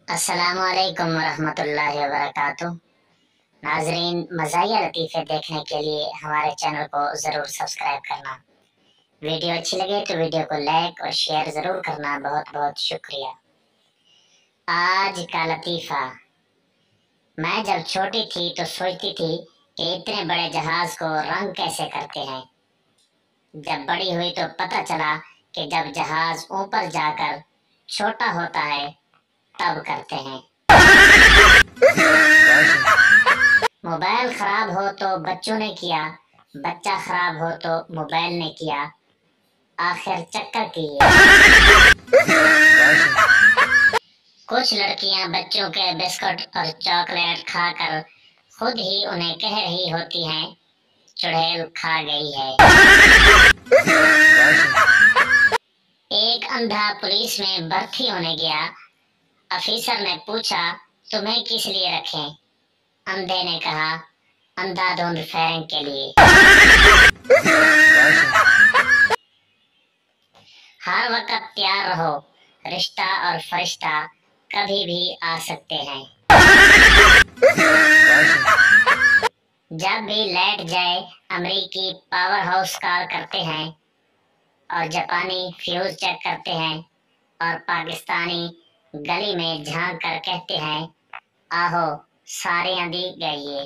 अस्सलाम वालेकुम वरहमतुल्लाहि वबरकातुह। नाजरीन, मज़ाहिया लतीफ़े देखने के लिए हमारे चैनल को ज़रूर सब्सक्राइब करना। वीडियो अच्छी लगे तो वीडियो को लाइक और शेयर ज़रूर करना। बहुत बहुत शुक्रिया। आज का लतीफ़ा। मैं जब छोटी थी तो सोचती थी कि इतने बड़े जहाज को रंग कैसे करते हैं। जब बड़ी हुई तो पता चला कि जब जहाज ऊपर जाकर छोटा होता है तब करते हैं। मोबाइल खराब हो तो बच्चों ने किया, बच्चा खराब हो तो मोबाइल ने किया, आखिर चक्कर किए। कुछ लड़कियां बच्चों के बिस्कुट और चॉकलेट खाकर खुद ही उन्हें कह रही होती हैं, चुड़ैल खा गई है। एक अंधा पुलिस में भर्ती होने गया। अफीसर ने पूछा, तुम्हें किस लिए रखें? अंधे ने कहा, अंधाधुंध फायरिंग के लिए। हर वक्त तैयार रहो, रिश्ता और फरिश्ता कभी भी आ सकते हैं। जब भी लाइट जाए अमेरिकी पावर हाउस कॉल करते हैं और जापानी फ्यूज चेक करते हैं और पाकिस्तानी गली में झांक कर कहते हैं, आहो सारियां दी गई है।